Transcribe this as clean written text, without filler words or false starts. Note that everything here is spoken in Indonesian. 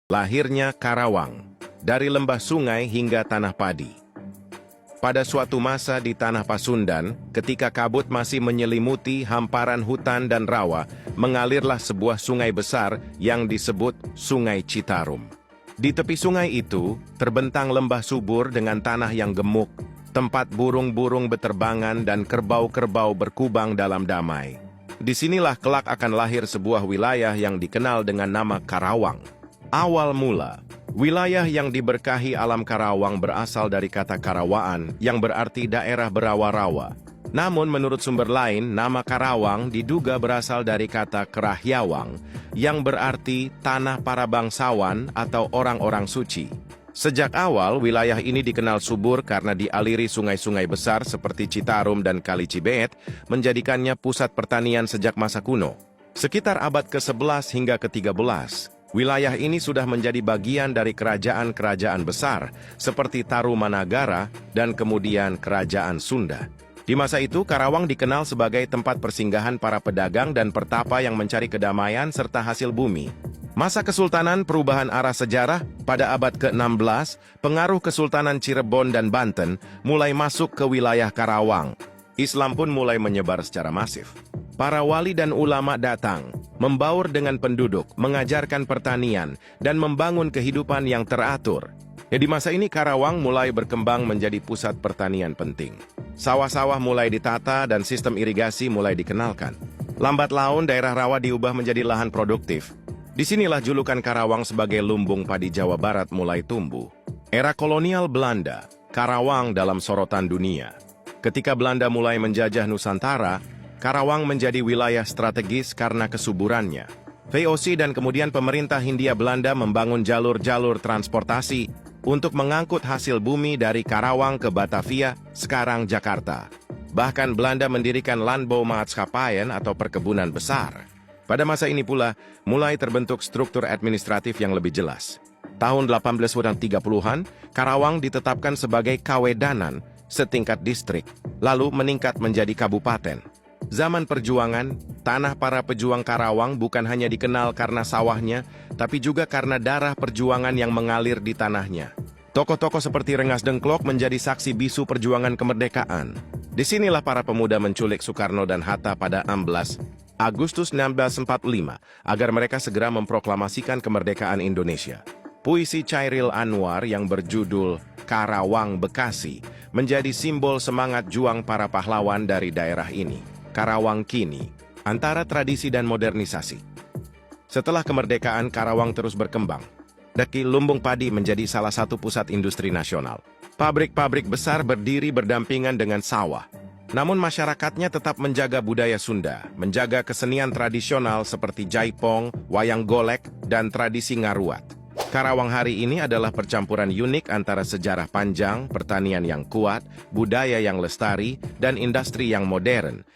Lahirnya Karawang, dari lembah sungai hingga tanah padi. Pada suatu masa di tanah Pasundan, ketika kabut masih menyelimuti hamparan hutan dan rawa, mengalirlah sebuah sungai besar yang disebut Sungai Citarum. Di tepi sungai itu, terbentang lembah subur dengan tanah yang gemuk, tempat burung-burung beterbangan dan kerbau-kerbau berkubang dalam damai. Disinilah kelak akan lahir sebuah wilayah yang dikenal dengan nama Karawang. Awal mula, wilayah yang diberkahi alam Karawang berasal dari kata Karawaan yang berarti daerah berawa-rawa. Namun menurut sumber lain, nama Karawang diduga berasal dari kata Kerahyawang yang berarti tanah para bangsawan atau orang-orang suci. Sejak awal, wilayah ini dikenal subur karena dialiri sungai-sungai besar seperti Citarum dan Kali Cibeet, menjadikannya pusat pertanian sejak masa kuno. Sekitar abad ke-11 hingga ke-13, wilayah ini sudah menjadi bagian dari kerajaan-kerajaan besar seperti Tarumanagara dan kemudian Kerajaan Sunda. Di masa itu, Karawang dikenal sebagai tempat persinggahan para pedagang dan pertapa yang mencari kedamaian serta hasil bumi. Masa Kesultanan Perubahan Arah Sejarah pada abad ke-16, pengaruh Kesultanan Cirebon dan Banten mulai masuk ke wilayah Karawang. Islam pun mulai menyebar secara masif. Para wali dan ulama datang, membaur dengan penduduk, mengajarkan pertanian, dan membangun kehidupan yang teratur. Di masa ini Karawang mulai berkembang menjadi pusat pertanian penting. Sawah-sawah mulai ditata dan sistem irigasi mulai dikenalkan. Lambat laun daerah rawa diubah menjadi lahan produktif. Disinilah julukan Karawang sebagai lumbung padi Jawa Barat mulai tumbuh. Era kolonial Belanda, Karawang dalam sorotan dunia. Ketika Belanda mulai menjajah Nusantara, Karawang menjadi wilayah strategis karena kesuburannya. VOC dan kemudian pemerintah Hindia Belanda membangun jalur-jalur transportasi untuk mengangkut hasil bumi dari Karawang ke Batavia, sekarang Jakarta. Bahkan Belanda mendirikan Landbouwmaatschappyen atau perkebunan besar. Pada masa ini pula, mulai terbentuk struktur administratif yang lebih jelas. Tahun 1830-an, Karawang ditetapkan sebagai Kawedanan, setingkat distrik, lalu meningkat menjadi kabupaten. Zaman perjuangan, tanah para pejuang Karawang bukan hanya dikenal karena sawahnya, tapi juga karena darah perjuangan yang mengalir di tanahnya. Tokoh-tokoh seperti Rengas Dengklok menjadi saksi bisu perjuangan kemerdekaan. Disinilah para pemuda menculik Soekarno dan Hatta pada 16 Agustus 1945 agar mereka segera memproklamasikan kemerdekaan Indonesia. Puisi Chairil Anwar yang berjudul Karawang Bekasi menjadi simbol semangat juang para pahlawan dari daerah ini. Karawang kini, antara tradisi dan modernisasi. Setelah kemerdekaan, Karawang terus berkembang. Daki lumbung padi menjadi salah satu pusat industri nasional. Pabrik-pabrik besar berdiri berdampingan dengan sawah. Namun masyarakatnya tetap menjaga budaya Sunda, menjaga kesenian tradisional seperti jaipong, wayang golek, dan tradisi ngaruat. Karawang hari ini adalah percampuran unik antara sejarah panjang, pertanian yang kuat, budaya yang lestari, dan industri yang modern.